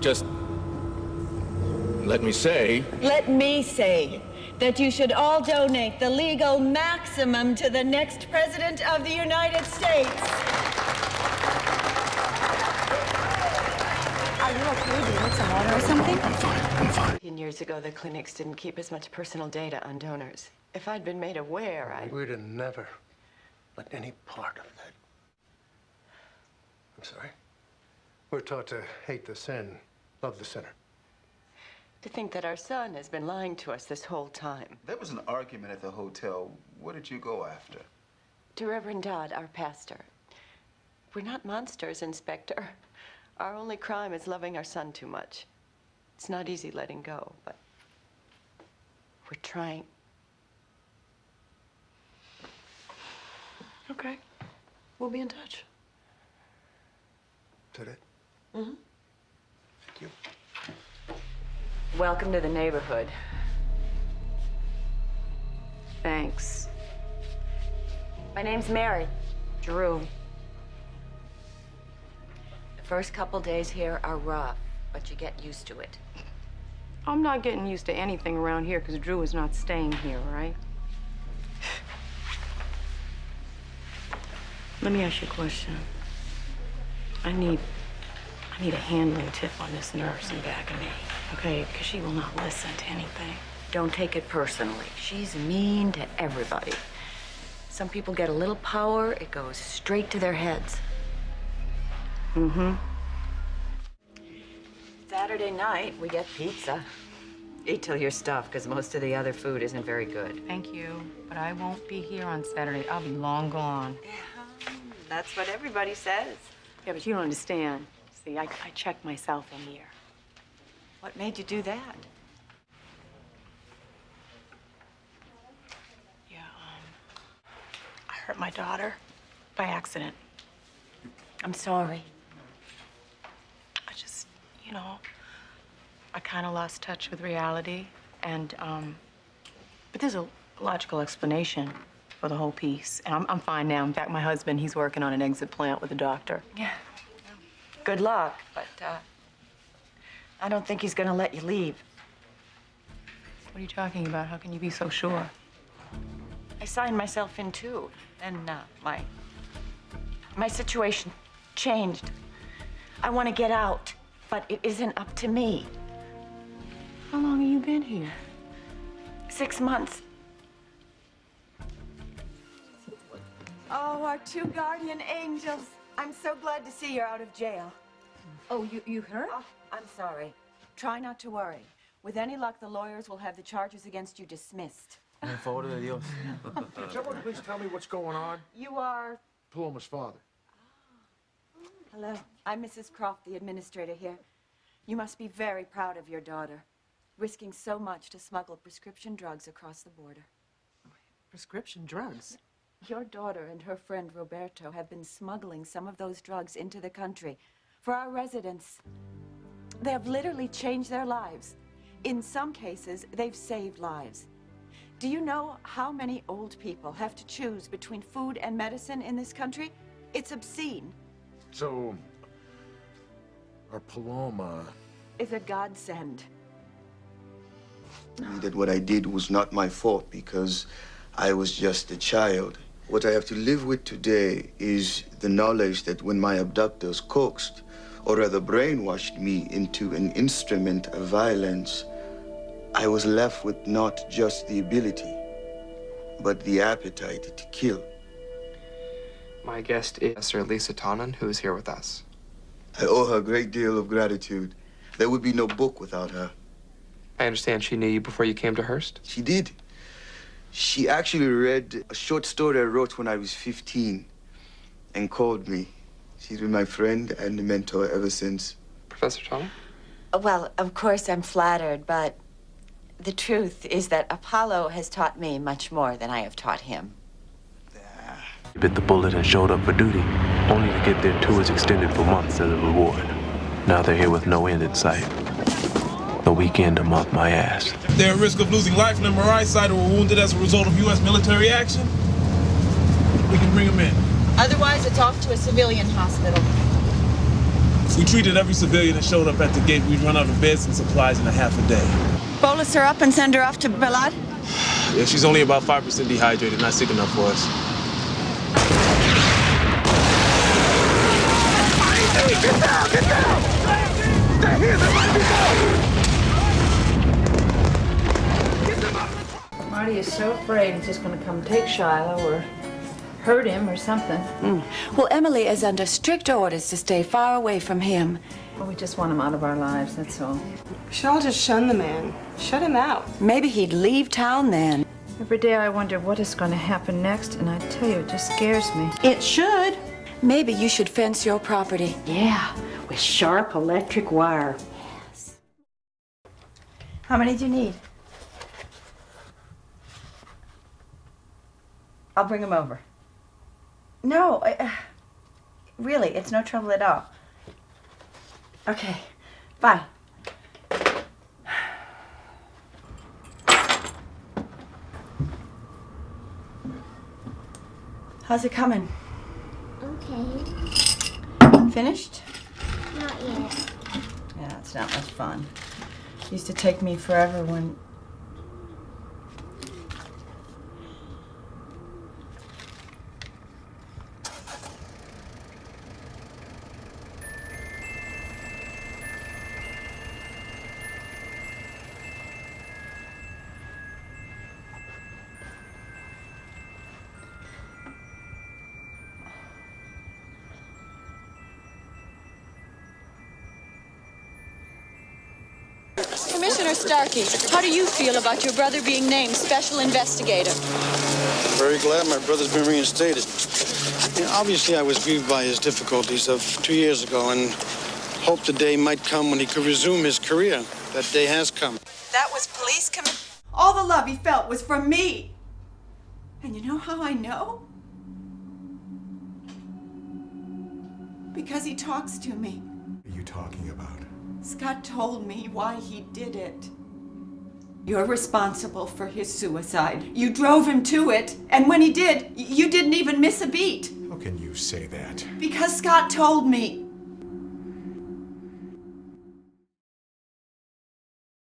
Just let me say... Let me say that you should all donate the legal maximum to the next President of the United States. Are you okay? Do you need some water or something? I'm fine. 15 years ago, the clinics didn't keep as much personal data on donors. If I'd been made aware, We'd have never let any part of that. I'm sorry. We're taught to hate the sin, love the sinner. To think that our son has been lying to us this whole time. There was an argument at the hotel. What did you go after? To Reverend Dodd, our pastor. We're not monsters, Inspector. Our only crime is loving our son too much. It's not easy letting go, but we're trying. Okay. We'll be in touch. Is that it? Mm-hmm. Thank you. Welcome to the neighborhood. Thanks. My name's Mary. Drew. The first couple days here are rough, but you get used to it. I'm not getting used to anything around here because Drew is not staying here, right? Let me ask you a question. I need a handling tip on this nurse in back of me, okay? Because she will not listen to anything. Don't take it personally. She's mean to everybody. Some people get a little power, it goes straight to their heads. Mm-hmm. Saturday night, we get pizza. Eat till you're stuffed, because most of the other food isn't very good. Thank you, but I won't be here on Saturday. I'll be long gone. Yeah, that's what everybody says. Yeah, but you don't understand. See, I check myself in here. What made you do that? Yeah, I hurt my daughter by accident. I'm sorry. I just, you know, I kind of lost touch with reality, and, but there's a logical explanation for the whole piece, and I'm fine now. In fact, my husband, he's working on an exit plant with a doctor. Yeah. Good luck, but, I don't think he's gonna let you leave. What are you talking about? How can you be so sure? I signed myself in too, and, my situation changed. I want to get out, but it isn't up to me. How long have you been here? 6 months. Oh, our two guardian angels. I'm so glad to see you're out of jail. Oh, you hurt? Oh, I'm sorry. Try not to worry. With any luck, the lawyers will have the charges against you dismissed. En favor de Dios. Can someone please tell me what's going on? You are... Paloma's father. Hello. I'm Mrs. Croft, the administrator here. You must be very proud of your daughter, risking so much to smuggle prescription drugs across the border. Prescription drugs? Your daughter and her friend Roberto have been smuggling some of those drugs into the country for our residents. They have literally changed their lives. In some cases, they've saved lives. Do you know how many old people have to choose between food and medicine in this country? It's obscene. So, our Paloma... Is a godsend. That what I did was not my fault because I was just a child. What I have to live with today is the knowledge that when my abductors coaxed, or rather brainwashed me into an instrument of violence, I was left with not just the ability, but the appetite to kill. My guest is Sir Lisa Tonnen, who is here with us. I owe her a great deal of gratitude. There would be no book without her. I understand she knew you before you came to Hearst? She did. She actually read a short story I wrote when I was 15 and called me. She's been my friend and mentor ever since. Professor Tonnen? Well, of course I'm flattered, but the truth is that Apollo has taught me much more than I have taught him. Bit the bullet and showed up for duty, only to get their tours extended for months as a reward. Now they're here with no end in sight. The weekend a month, my ass. They're at risk of losing life in the MRI site or were wounded as a result of U.S. military action. We can bring them in. Otherwise, it's off to a civilian hospital. We treated every civilian that showed up at the gate. We'd run out of beds and supplies in a half a day. Bolus her up and send her off to Balad? Yeah, she's only about 5% dehydrated, not sick enough for us. Get down! Get down! Stay here! There might be more! Marty is so afraid he's just going to come take Shiloh or hurt him or something. Well, Emily is under strict orders to stay far away from him. Well, we just want him out of our lives, that's all. We should all just shun the man. Shut him out. Maybe he'd leave town then. Every day I wonder what is going to happen next, and I tell you, it just scares me. It should. Maybe you should fence your property. Yeah, with sharp electric wire. Yes. How many do you need? I'll bring them over. No, really, it's no trouble at all. Okay, bye. How's it coming? Okay. Finished? Not yet. Yeah, it's not much fun. It used to take me forever when... Commissioner Starkey, how do you feel about your brother being named Special Investigator? Very glad my brother's been reinstated. You know, obviously, I was grieved by his difficulties of 2 years ago and hoped the day might come when he could resume his career. That day has come. That was police commissioner. All the love he felt was from me. And you know how I know? Because he talks to me. What are you talking about? Scott told me why he did it. You're responsible for his suicide. You drove him to it, and when he did, you didn't even miss a beat. How can you say that? Because Scott told me.